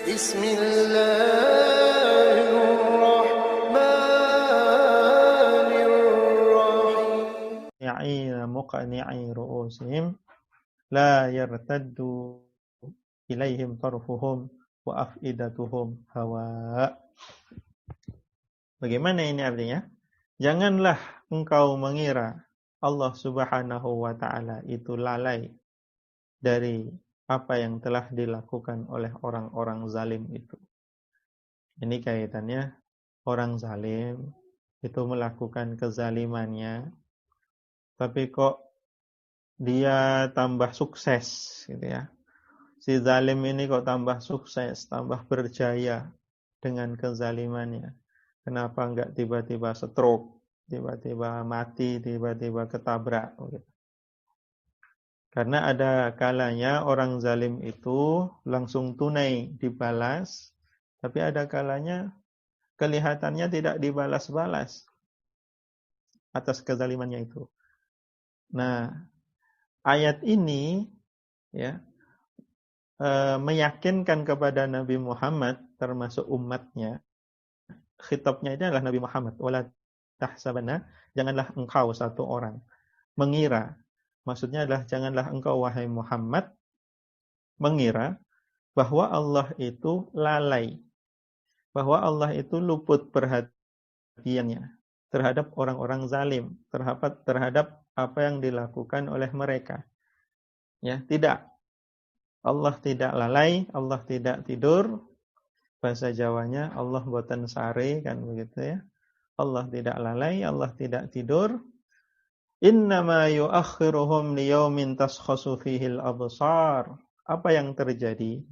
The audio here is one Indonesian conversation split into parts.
Bismillahirrahmanirrahim. Ya'ina muqani'i ru'usihim la yartaddu ilaihim tarfuhum wa af'idatuhum hawa. Bagaimana ini artinya? Janganlah engkau mengira Allah Subhanahu wa taala itu lalai dari apa yang telah dilakukan oleh orang-orang zalim itu. Ini kaitannya orang zalim itu melakukan kezalimannya, tapi kok dia tambah sukses gitu ya. Si zalim ini kok tambah sukses, tambah berjaya dengan kezalimannya. Kenapa enggak tiba-tiba stroke, tiba-tiba mati, tiba-tiba ketabrak gitu. Karena ada kalanya orang zalim itu langsung tunai dibalas, tapi ada kalanya kelihatannya tidak dibalas-balas atas kezalimannya itu. Nah, ayat ini ya meyakinkan kepada Nabi Muhammad termasuk umatnya. Khitabnya ini adalah Nabi Muhammad. Wala tahsabanna, janganlah engkau satu orang mengira. Maksudnya adalah janganlah engkau wahai Muhammad mengira bahwa Allah itu lalai, bahwa Allah itu luput perhatiannya terhadap orang-orang zalim, terhadap apa yang dilakukan oleh mereka. Ya, tidak. Allah tidak lalai, Allah tidak tidur. Bahasa Jawanya Allah boten sare kan begitu ya. Allah tidak lalai, Allah tidak tidur. Innama yuakhiruhum liyaumin taskhasu fihil absar. Apa yang terjadi?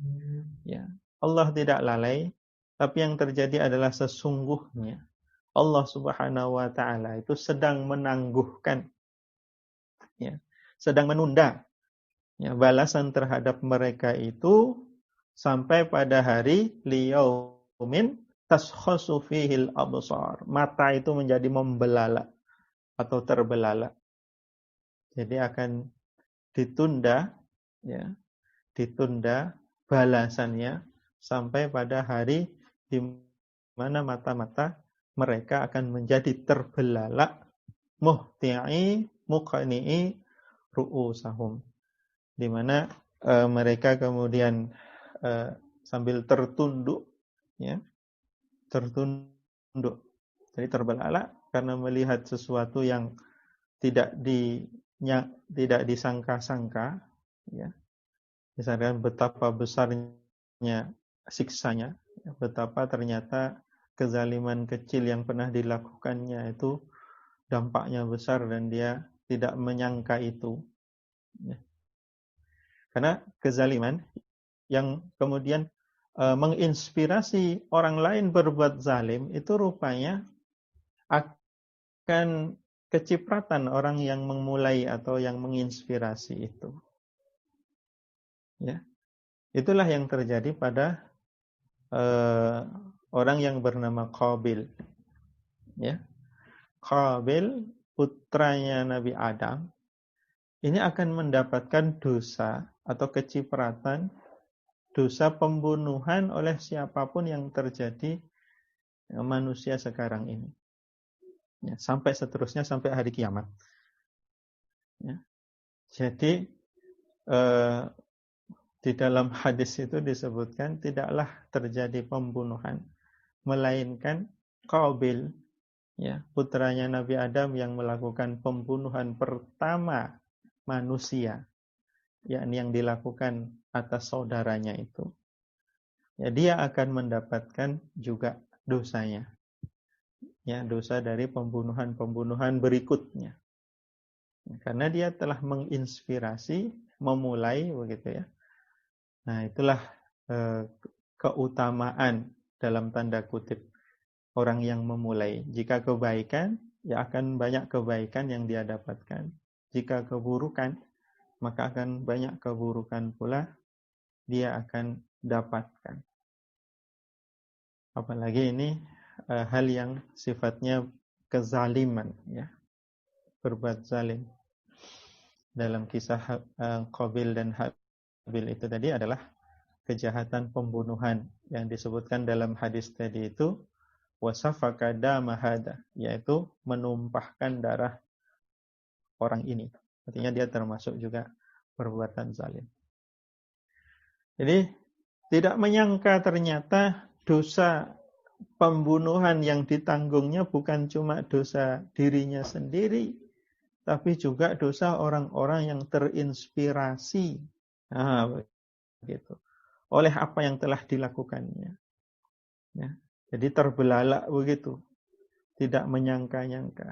Ya. Allah tidak lalai, tapi yang terjadi adalah sesungguhnya Allah Subhanahu wa taala itu sedang menangguhkan ya, sedang menunda ya, balasan terhadap mereka itu sampai pada hari liyaumin taskhasu fihil absar. Mata itu menjadi membelalak atau terbelalak. Jadi akan ditunda ya, ditunda balasannya sampai pada hari di mana mata-mata mereka akan menjadi terbelalak muhti'i muqani'i ru'usahum, di mana mereka kemudian sambil tertunduk ya, tertunduk. Jadi terbelalak karena melihat sesuatu yang tidak disangka-sangka ya. Misalkan betapa besarnya siksanya, ya, betapa ternyata kezaliman kecil yang pernah dilakukannya itu dampaknya besar dan dia tidak menyangka itu. Ya. Karena kezaliman yang kemudian menginspirasi orang lain berbuat zalim itu rupanya akan kecipratan orang yang memulai atau yang menginspirasi itu. Ya. Itulah yang terjadi pada orang yang bernama Qabil. Ya. Qabil putranya Nabi Adam ini akan mendapatkan dosa atau kecipratan dosa pembunuhan oleh siapapun yang terjadi manusia sekarang ini. Ya, sampai seterusnya sampai hari kiamat. Ya. Jadi di dalam hadis itu disebutkan tidaklah terjadi pembunuhan melainkan Qabil ya, putranya Nabi Adam yang melakukan pembunuhan pertama manusia, yakni yang dilakukan atas saudaranya itu. Ya, dia akan mendapatkan juga dosanya. Ya, dosa dari pembunuhan-pembunuhan berikutnya. Ya, karena dia telah menginspirasi, memulai begitu ya. Nah, itulah keutamaan dalam tanda kutip orang yang memulai. Jika kebaikan, ya akan banyak kebaikan yang dia dapatkan. Jika keburukan, maka akan banyak keburukan pula dia akan dapatkan. Apalagi ini hal yang sifatnya kezaliman ya. Berbuat zalim. Dalam kisah Qabil dan Habil itu tadi adalah kejahatan pembunuhan yang disebutkan dalam hadis tadi itu, wasafaka dama hada, yaitu menumpahkan darah orang ini. Artinya dia termasuk juga perbuatan zalim. Jadi tidak menyangka ternyata dosa pembunuhan yang ditanggungnya bukan cuma dosa dirinya sendiri, tapi juga dosa orang-orang yang terinspirasi. Nah, begitu. Oleh apa yang telah dilakukannya. Ya. Jadi terbelalak begitu. Tidak menyangka-nyangka.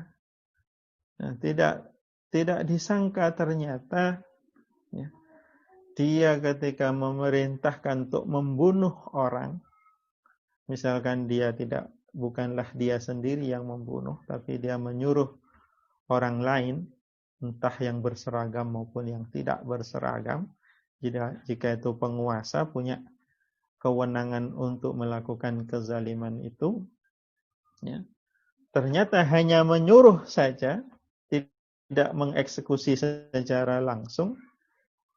Nah, tidak disangka ternyata ya, dia ketika memerintahkan untuk membunuh orang, misalkan bukanlah dia sendiri yang membunuh, tapi dia menyuruh orang lain, entah yang berseragam maupun yang tidak berseragam. Jika itu penguasa punya kewenangan untuk melakukan kezaliman itu, ya, ternyata hanya menyuruh saja, tidak mengeksekusi secara langsung,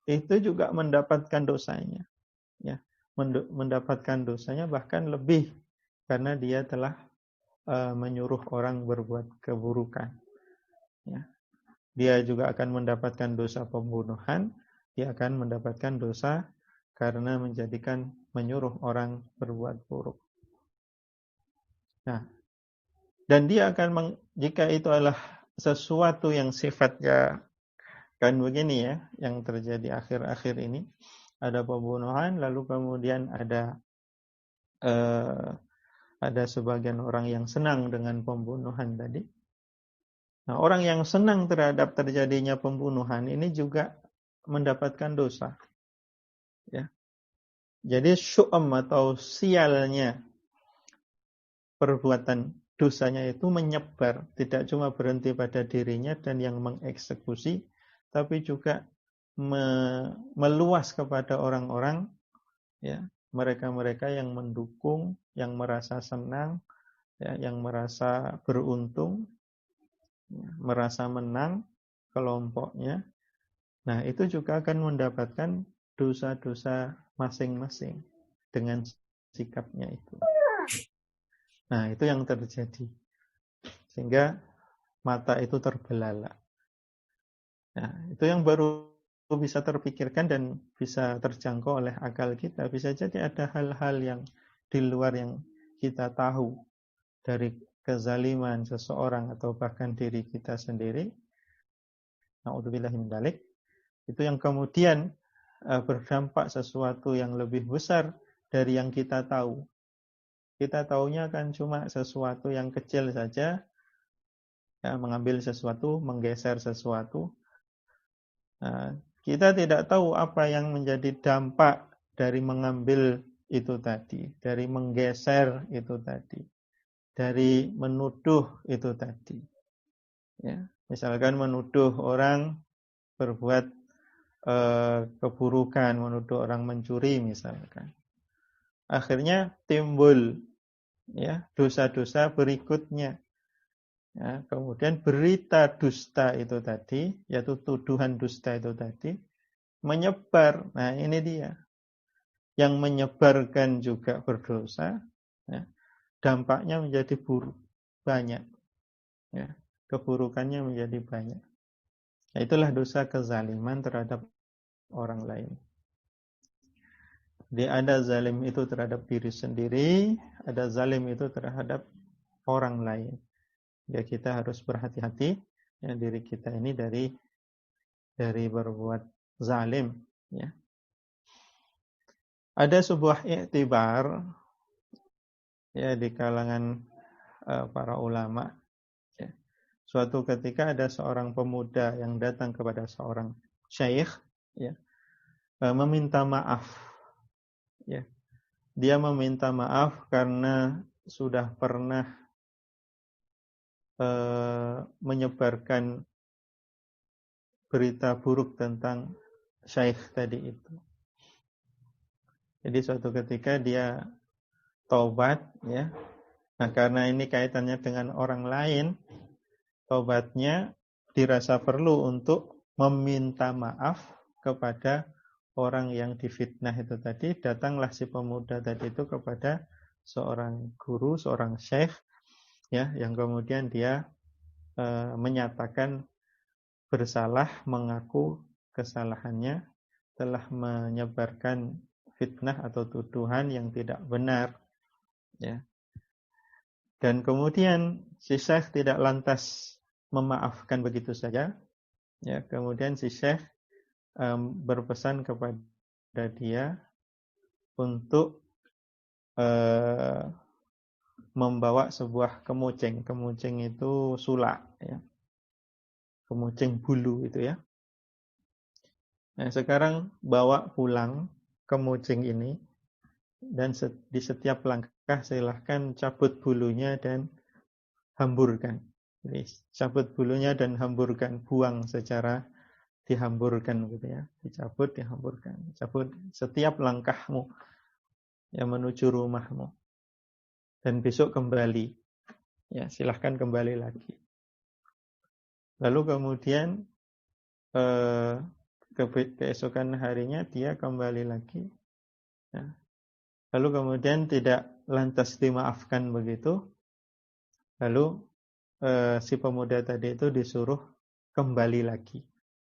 itu juga mendapatkan dosanya. Ya, mendapatkan dosanya bahkan lebih karena dia telah menyuruh orang berbuat keburukan. Ya. Dia juga akan mendapatkan dosa pembunuhan, dia akan mendapatkan dosa karena menyuruh orang berbuat buruk. Nah, dan dia akan jika itu adalah sesuatu yang sifatnya kan begini ya, yang terjadi akhir-akhir ini, ada pembunuhan, lalu kemudian ada sebagian orang yang senang dengan pembunuhan tadi. Nah, orang yang senang terhadap terjadinya pembunuhan ini juga mendapatkan dosa. Ya. Jadi syu'am atau sialnya perbuatan dosanya itu menyebar, tidak cuma berhenti pada dirinya dan yang mengeksekusi, tapi juga meluas kepada orang-orang, ya, mereka-mereka yang mendukung, yang merasa senang, ya, yang merasa beruntung, ya, merasa menang kelompoknya. Nah, itu juga akan mendapatkan dosa-dosa masing-masing dengan sikapnya itu. Nah, itu yang terjadi. Sehingga mata itu terbelalak. Nah, itu yang baru bisa terpikirkan dan bisa terjangkau oleh akal kita. Bisa jadi ada hal-hal yang di luar yang kita tahu dari kezaliman seseorang atau bahkan diri kita sendiri. Na'udzubillahi min dzalik. Itu yang kemudian berdampak sesuatu yang lebih besar dari yang kita tahu. Kita taunya kan cuma sesuatu yang kecil saja, ya, mengambil sesuatu, menggeser sesuatu. Nah, kita tidak tahu apa yang menjadi dampak dari mengambil itu tadi, dari menggeser itu tadi, dari menuduh itu tadi. Ya, misalkan menuduh orang berbuat keburukan, menuduh orang mencuri misalkan. Akhirnya timbul, ya, dosa-dosa berikutnya. Ya, kemudian berita dusta itu tadi, yaitu tuduhan dusta itu tadi, menyebar. Nah, ini dia. Yang menyebarkan juga berdosa, ya, dampaknya menjadi buruk, banyak. Ya, keburukannya menjadi banyak. Nah, itulah dosa kezaliman terhadap orang lain. Jadi ada zalim itu terhadap diri sendiri, ada zalim itu terhadap orang lain. Ya, kita harus berhati-hati, ya, diri kita ini dari berbuat zalim. Ya. Ada sebuah iktibar, ya, di kalangan para ulama. Ya. Suatu ketika ada seorang pemuda yang datang kepada seorang syekh, ya, meminta maaf. Ya. Dia meminta maaf karena sudah pernah menyebarkan berita buruk tentang syekh tadi itu. Jadi suatu ketika dia taubat, ya. Nah, karena ini kaitannya dengan orang lain, taubatnya dirasa perlu untuk meminta maaf kepada orang yang difitnah itu tadi, datanglah si pemuda tadi itu kepada seorang guru, seorang syekh, ya, yang kemudian dia menyatakan bersalah, mengaku kesalahannya, telah menyebarkan fitnah atau tuduhan yang tidak benar, ya. Dan kemudian si syekh tidak lantas memaafkan begitu saja, ya. Kemudian si syekh berpesan kepada dia untuk membawa sebuah kemucing. Kemucing itu sulak, ya. Kemucing bulu itu, ya. Nah, sekarang bawa pulang kemucing ini, dan di setiap langkah silahkan cabut bulunya dan hamburkan. Jadi cabut bulunya dan hamburkan, buang secara dihamburkan gitu, ya. Dicabut, dihamburkan. Cabut setiap langkahmu yang menuju rumahmu. Dan besok kembali. Ya, silahkan kembali lagi. Lalu kemudian keesokan harinya dia kembali lagi. Ya. Lalu kemudian tidak lantas dimaafkan begitu. Lalu si pemuda tadi itu disuruh kembali lagi.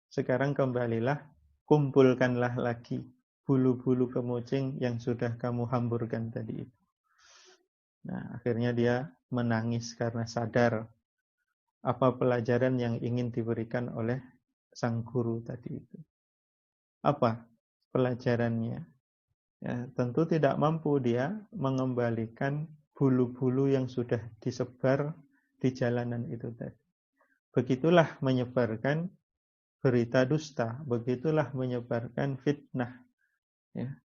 Sekarang kembalilah, kumpulkanlah lagi bulu-bulu kemucing yang sudah kamu hamburkan tadi itu. Nah, akhirnya dia menangis karena sadar apa pelajaran yang ingin diberikan oleh sang guru tadi itu. Apa pelajarannya? Ya, tentu tidak mampu dia mengembalikan bulu-bulu yang sudah disebar di jalanan itu tadi. Begitulah menyebarkan berita dusta, begitulah menyebarkan fitnah. Ya.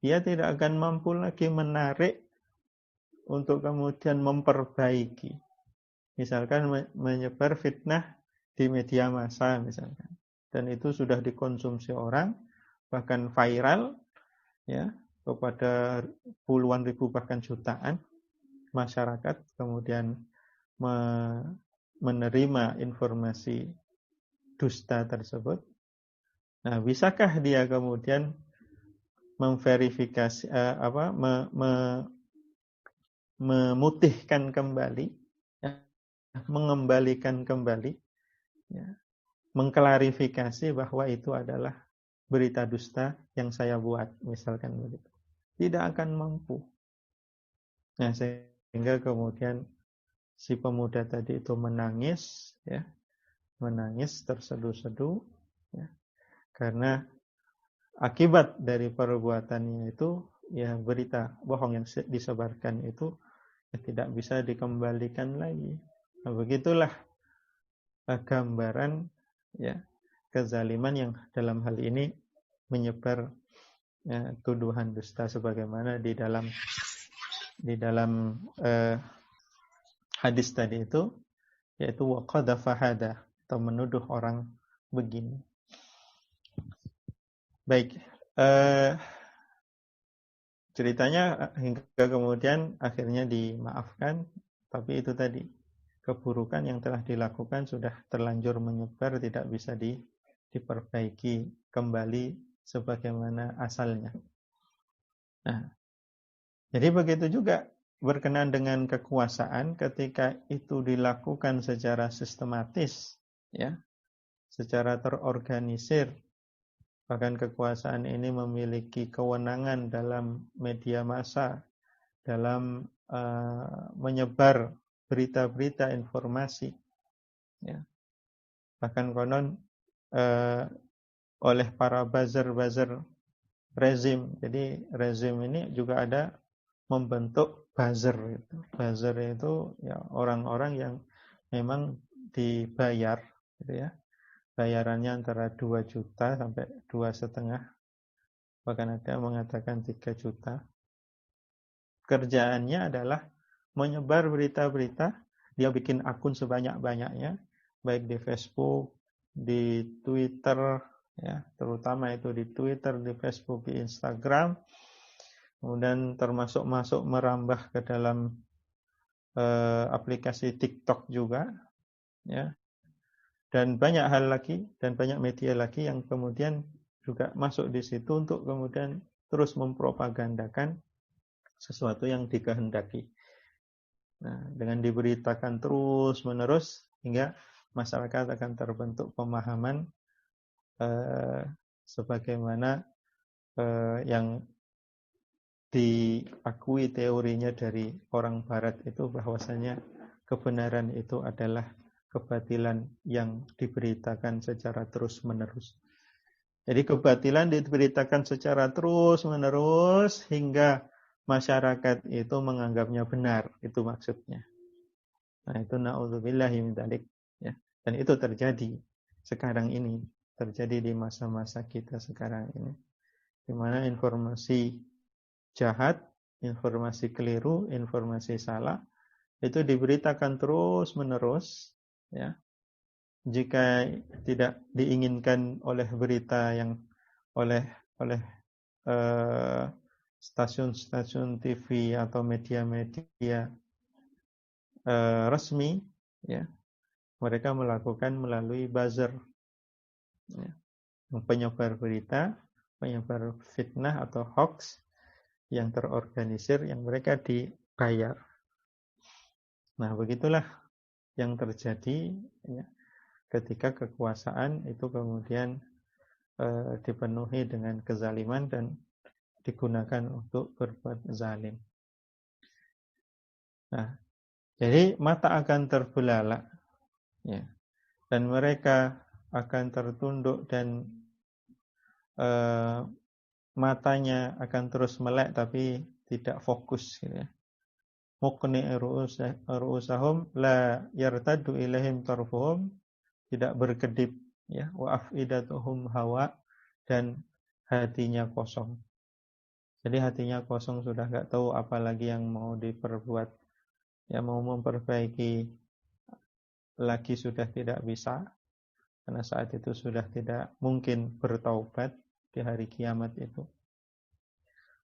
Dia tidak akan mampu lagi menarik untuk kemudian memperbaiki. Misalkan menyebar fitnah di media massa misalkan. Dan itu sudah dikonsumsi orang, bahkan viral, ya, kepada puluhan ribu bahkan jutaan masyarakat kemudian menerima informasi dusta tersebut. Nah, bisakah dia kemudian memverifikasi memutihkan kembali, ya, mengembalikan kembali, ya, mengklarifikasi bahwa itu adalah berita dusta yang saya buat, misalkan begitu. Tidak akan mampu. Nah, sehingga kemudian si pemuda tadi itu menangis, ya, menangis terseduh-seduh, ya, karena akibat dari perbuatannya itu, ya, berita bohong yang disebarkan itu ya, tidak bisa dikembalikan lagi. Nah, begitulah gambaran, ya, kezaliman yang dalam hal ini menyebar, ya, tuduhan dusta sebagaimana di dalam hadis tadi itu, yaitu waqadha hada, atau menuduh orang begini. Baik, ceritanya hingga kemudian akhirnya dimaafkan, tapi itu tadi keburukan yang telah dilakukan sudah terlanjur menyebar, tidak bisa diperbaiki kembali sebagaimana asalnya. Nah, jadi begitu juga berkenaan dengan kekuasaan, ketika itu dilakukan secara sistematis, ya, secara terorganisir, bahkan kekuasaan ini memiliki kewenangan dalam media massa, dalam menyebar berita-berita informasi, ya. Bahkan konon oleh para buzzer rezim. Jadi rezim ini juga ada membentuk buzzer itu. Buzzer itu ya orang-orang yang memang dibayar, gitu ya. Bayarannya antara 2 juta sampai 2,5, bahkan ada mengatakan 3 juta. Kerjaannya adalah menyebar berita-berita, dia bikin akun sebanyak-banyaknya, baik di Facebook, di Twitter, ya, terutama itu di Twitter, di Facebook, di Instagram, kemudian termasuk merambah ke dalam aplikasi TikTok juga, ya, dan banyak hal lagi, dan banyak media lagi yang kemudian juga masuk di situ untuk kemudian terus mempropagandakan sesuatu yang dikehendaki. Nah, dengan diberitakan terus-menerus hingga masyarakat akan terbentuk pemahaman sebagaimana yang diakui teorinya dari orang barat itu, bahwasanya kebenaran itu adalah kebatilan yang diberitakan secara terus-menerus. Jadi kebatilan diberitakan secara terus-menerus hingga masyarakat itu menganggapnya benar, itu maksudnya. Nah, itu na'udzubillahi min dzalik, ya. Dan itu terjadi sekarang ini, terjadi di masa-masa kita sekarang ini, di mana informasi jahat, informasi keliru, informasi salah itu diberitakan terus-menerus, ya. Jika tidak diinginkan oleh berita yang oleh stasiun-stasiun TV atau media-media resmi, ya, mereka melakukan melalui buzzer, ya, penyebar berita, penyebar fitnah atau hoax yang terorganisir, yang mereka dibayar. Nah, begitulah yang terjadi, ya, ketika kekuasaan itu kemudian dipenuhi dengan kezaliman dan digunakan untuk berbuat zalim. Nah, jadi mata akan terbelalak, ya, dan mereka akan tertunduk dan matanya akan terus melek tapi tidak fokus, gitu ya. Muqni ru'usahum la yartaddu ilaihim tarfuhum, tidak berkedip, ya, wa afidatuhum hawa, dan hatinya kosong. Jadi hatinya kosong, sudah enggak tahu apa lagi yang mau diperbuat. Ya, mau memperbaiki lagi sudah tidak bisa, karena saat itu sudah tidak mungkin bertaubat di hari kiamat itu.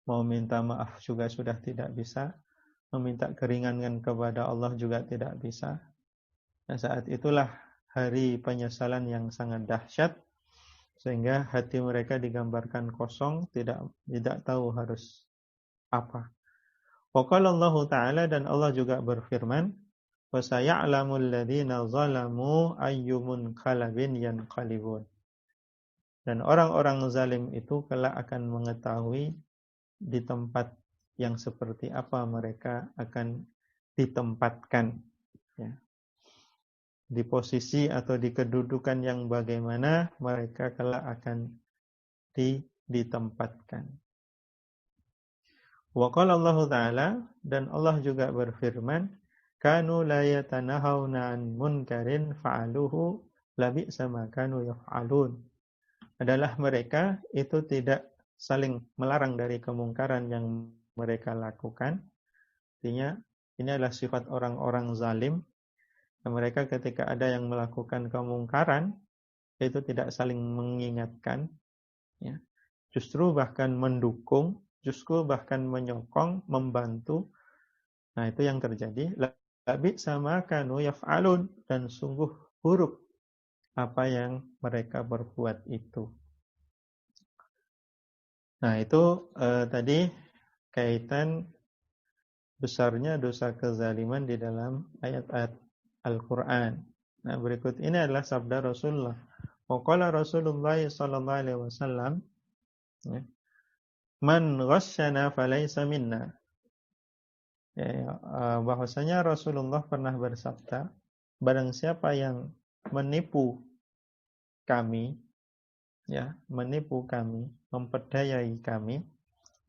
Mau minta maaf juga sudah tidak bisa, meminta keringanan kepada Allah juga tidak bisa. Nah, saat itulah hari penyesalan yang sangat dahsyat, sehingga hati mereka digambarkan kosong, tidak tahu harus apa. Wa qala Allah Ta'ala, dan Allah juga berfirman, wa saya'lamul ladzina zalamu ayyumun qalbin yanqalibun. Dan orang-orang zalim itu kelak akan mengetahui di tempat yang seperti apa mereka akan ditempatkan, ya. Di posisi atau di kedudukan yang bagaimana mereka kelak akan ditempatkan. Wa qala Allah Ta'ala, dan Allah juga berfirman, kanu la yatanahawna an munkarin fa'aluhu labi'sa ma kanu yaf'alun. Adalah mereka itu tidak saling melarang dari kemungkaran yang mereka lakukan. Artinya ini adalah sifat orang-orang zalim. Mereka ketika ada yang melakukan kemungkaran itu tidak saling mengingatkan, ya. Justru bahkan mendukung, justru bahkan menyokong, membantu. Nah, itu yang terjadi. Labi sama kanu yaf'alun, dan sungguh buruk apa yang mereka berbuat itu. Nah, itu tadi kaitan besarnya dosa kezaliman di dalam ayat-ayat Al-Quran. Nah, berikut ini adalah sabda Rasulullah. Waqala Rasulullah sallallahu alaihi wasallam, man ghasyana falaysa minna. Ya, bahwasanya Rasulullah pernah bersabda, barang siapa yang menipu kami, ya, menipu kami, memperdayai kami,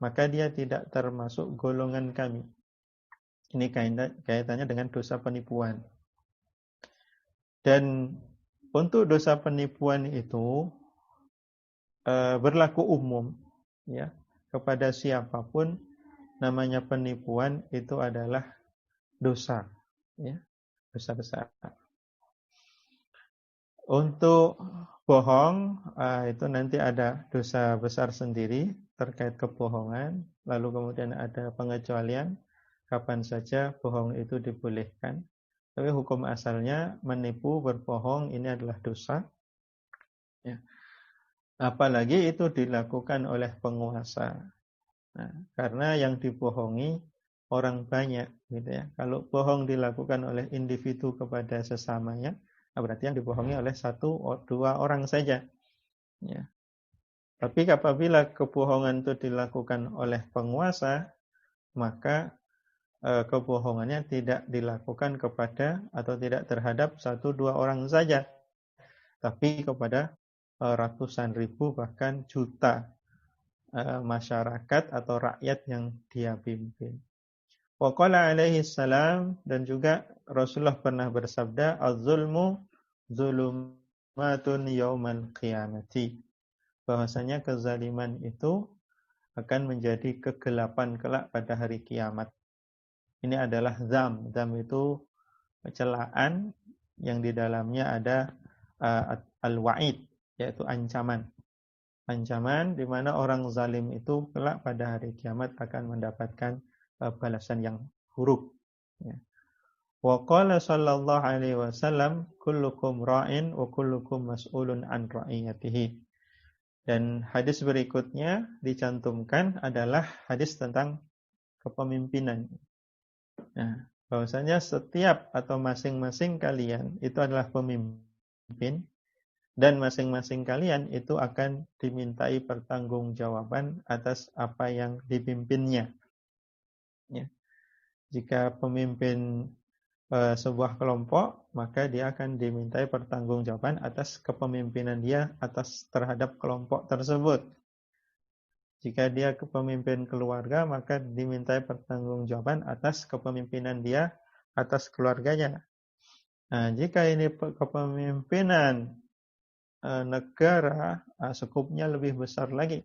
maka dia tidak termasuk golongan kami. Ini kaitannya dengan dosa penipuan. Dan untuk dosa penipuan itu berlaku umum, ya, kepada siapapun. Namanya penipuan itu adalah dosa, ya, dosa besar. Untuk bohong itu nanti ada dosa besar sendiri terkait kebohongan. Lalu kemudian ada pengecualian kapan saja bohong itu dibolehkan. Tapi hukum asalnya menipu, berbohong ini adalah dosa, ya. Apalagi itu dilakukan oleh penguasa. Nah, karena yang dibohongi orang banyak, gitu ya. Kalau bohong dilakukan oleh individu kepada sesamanya, berarti yang dibohongi oleh satu atau dua orang saja. Ya. Tapi apabila kebohongan itu dilakukan oleh penguasa, maka kebohongannya tidak dilakukan kepada atau tidak terhadap satu dua orang saja, tapi kepada ratusan ribu bahkan juta masyarakat atau rakyat yang dia pimpin. Wa qala alaihi salam, dan juga Rasulullah pernah bersabda, az-zulmu zulumatun yaumal qiyamati. Bahwasanya kezaliman itu akan menjadi kegelapan kelak pada hari kiamat. Ini adalah zam. Zam itu celaan yang di dalamnya ada al-wa'id, yaitu ancaman. Ancaman di mana orang zalim itu kelak pada hari kiamat akan mendapatkan balasan yang buruk. Ya. Wa qala sallallahu alaihi wasallam, kullukum ra'in wa kullukum mas'ulun an ra'iyatihi. Dan hadis berikutnya dicantumkan adalah hadis tentang kepemimpinan. Nah, bahwasanya setiap atau masing-masing kalian itu adalah pemimpin, dan masing-masing kalian itu akan dimintai pertanggungjawaban atas apa yang dipimpinnya. Ya. Jika pemimpin sebuah kelompok, maka dia akan dimintai pertanggungjawaban atas kepemimpinan dia atas terhadap kelompok tersebut. Jika dia kepemimpin keluarga, maka dimintai pertanggungjawaban atas kepemimpinan dia atas keluarganya. Nah, jika ini kepemimpinan negara, skupnya lebih besar lagi.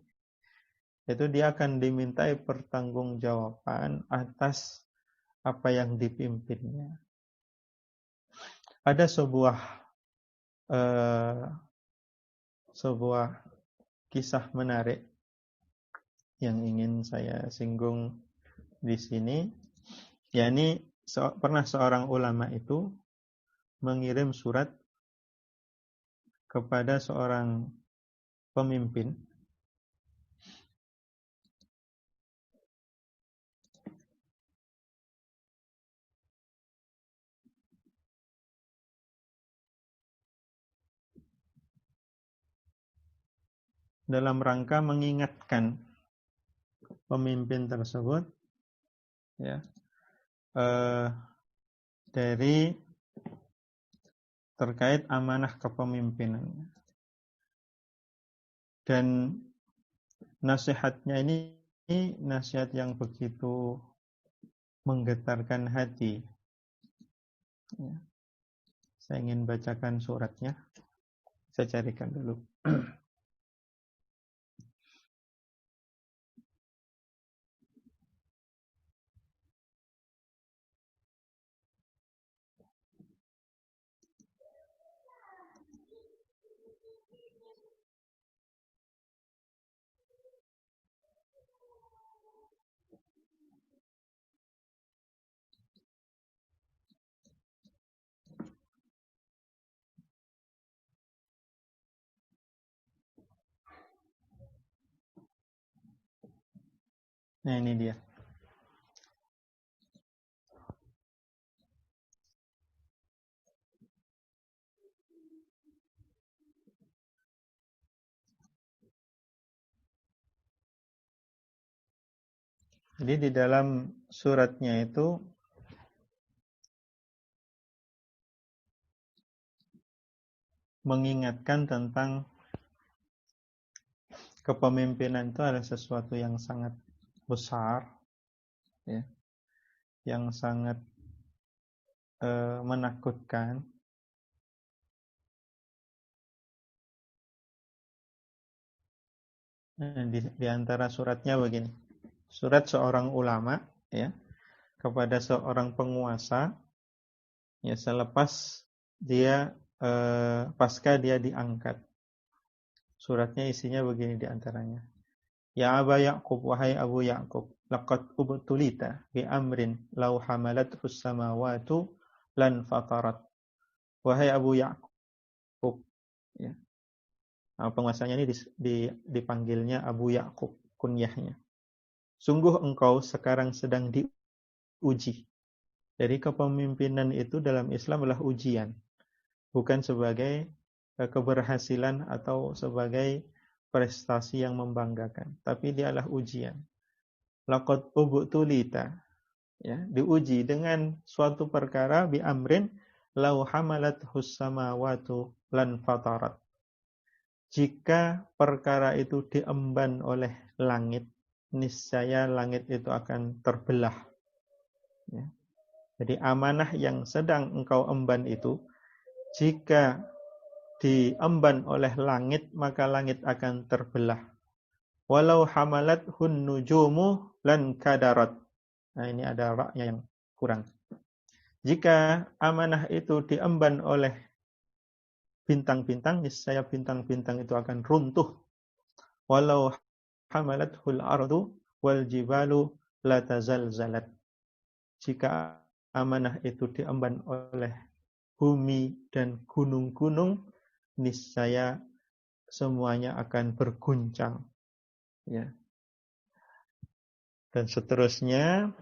Itu dia akan dimintai pertanggungjawaban atas apa yang dipimpinnya. Ada sebuah kisah menarik yang ingin saya singgung di sini. Yakni pernah seorang ulama itu mengirim surat kepada seorang pemimpin dalam rangka mengingatkan pemimpin tersebut, ya, dari terkait amanah kepemimpinan. Dan nasihatnya ini nasihat yang begitu menggetarkan hati. Ya. Saya ingin bacakan suratnya. Saya carikan dulu. Nah, ini dia. Jadi di dalam suratnya itu mengingatkan tentang kepemimpinan itu adalah sesuatu yang sangat besar, ya, yang sangat menakutkan. Di antara suratnya begini. Surat seorang ulama, ya, kepada seorang penguasa, ya, selepas dia pasca dia diangkat. Suratnya isinya begini di antaranya. Ya Aba Ya'qub, wahai Abu Ya'qub, laqad ubtulita bi amrin law hamalathu samawati lan fatarat. Wahai Abu Ya'qub, ya, Penguasanya ini dipanggilnya Abu Ya'qub, kunyahnya. Sungguh engkau sekarang sedang diuji. Jadi kepemimpinan itu dalam Islam adalah ujian, bukan sebagai keberhasilan atau sebagai prestasi yang membanggakan, tapi dia adalah ujian. Laqad ubtulita, ya, diuji dengan suatu perkara bi amrin law hamalathus samawati lan fatarat. Jika perkara itu diemban oleh langit, niscaya langit itu akan terbelah. Ya. Jadi amanah yang sedang engkau emban itu, jika diemban oleh langit, maka langit akan terbelah. Walau hamalathun nujumu lan kadarat. Nah, ini ada ra-nya yang kurang. Jika amanah itu diemban oleh bintang-bintang, niscaya bintang-bintang itu akan runtuh. Walau hamalathul ardu wal jibalu la tazalzalat. Jika amanah itu diemban oleh bumi dan gunung-gunung, niscaya semuanya akan berguncang. Ya. Dan seterusnya,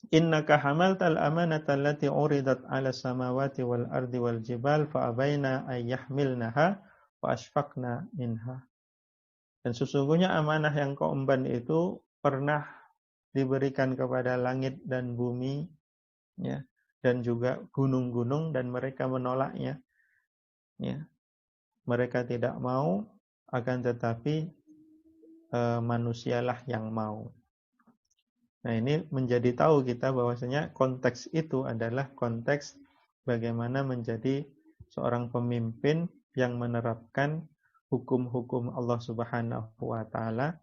innaka hamaltal amanata allati uridat 'ala samawati wal ardi wal jibal fa abaina ay yahmilnaha wa ashfaqna minha. Dan sesungguhnya amanah yang kau emban itu pernah diberikan kepada langit dan bumi, ya, dan juga gunung-gunung, dan mereka menolaknya. Ya. Mereka tidak mau, akan tetapi manusialah yang mau. Nah, ini menjadi tahu kita bahwasanya konteks itu adalah konteks bagaimana menjadi seorang pemimpin yang menerapkan hukum-hukum Allah Subhanahu wa taala.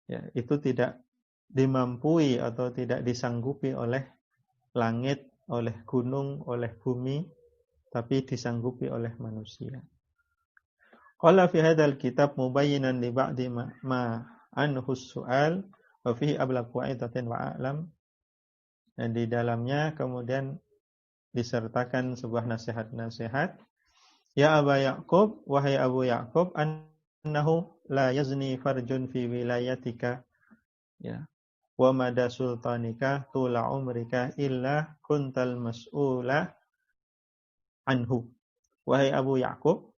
Ya, itu tidak dimampui atau tidak disanggupi oleh langit, oleh gunung, oleh bumi, tapi disanggupi oleh manusia. Qala fi hadzal kitab mubayyinan li ba'di ma anhu su'al wa fihi ablaqu aidatin wa a'lam. Dan di dalamnya kemudian disertakan sebuah nasihat-nasihat. Ya Aba Ya'qub, wahai Abu Ya'qub, annahu la yazni farjun fi wilayatika, ya, wa mada sultanika tula umrika illa kuntal mas'ula anhu. Wahai Abu Ya'qub,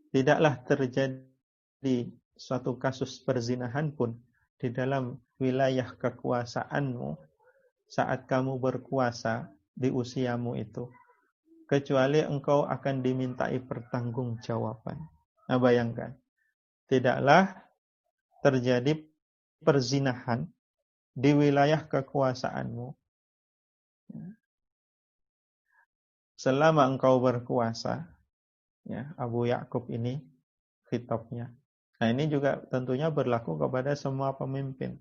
tidaklah terjadi suatu kasus perzinahan pun di dalam wilayah kekuasaanmu saat kamu berkuasa di usiamu itu, kecuali engkau akan dimintai pertanggungjawaban. Nah, bayangkan, tidaklah terjadi perzinahan di wilayah kekuasaanmu selama engkau berkuasa. Ya, Abu Ya'qub ini khitabnya. Nah, ini juga tentunya berlaku kepada semua pemimpin.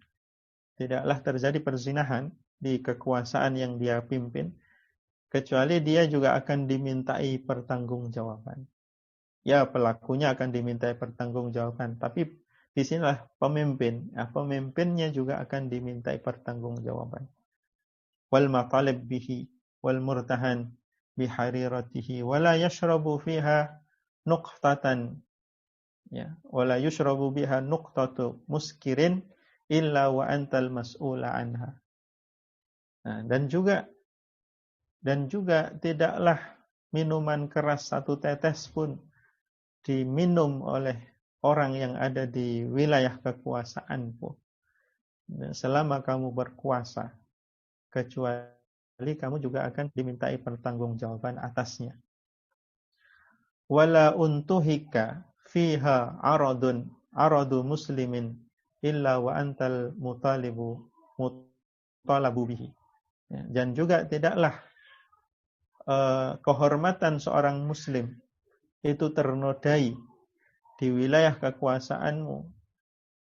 Tidaklah terjadi perzinahan di kekuasaan yang dia pimpin, kecuali dia juga akan dimintai pertanggungjawaban. Ya, pelakunya akan dimintai pertanggungjawaban, tapi di sinilah pemimpin, ya, pemimpinnya juga akan dimintai pertanggungjawaban. Wal matalib bihi wal murtahan bihariratihi wala yashrabu fiha nuqtatan, ya, wala yushrabu biha nuqtatu muskirin illa wa antal mas'ula anha. Nah, dan juga tidaklah minuman keras satu tetes pun diminum oleh orang yang ada di wilayah kekuasaanmu selama kamu berkuasa, kecuali kamu juga akan dimintai pertanggungjawaban atasnya. Wala untuhika fiha aradu muslimin illa wa antal mutalabu bihi. Dan juga tidaklah kehormatan seorang muslim itu ternodai di wilayah kekuasaanmu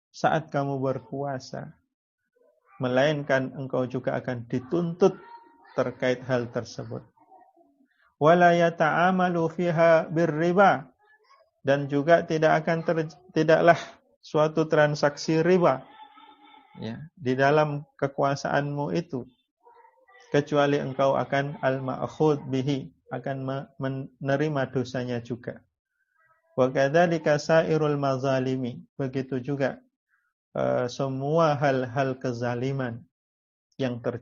saat kamu berkuasa, melainkan engkau juga akan dituntut terkait hal tersebut. Wala yata'amalu fiha birriba, dan juga tidaklah suatu transaksi riba, ya, di dalam kekuasaanmu itu, kecuali engkau akan al-ma'khud bihi, akan menerima dosanya juga. Wa kadzalika sairul mazalimi. Begitu juga semua hal-hal kezaliman yang terjadi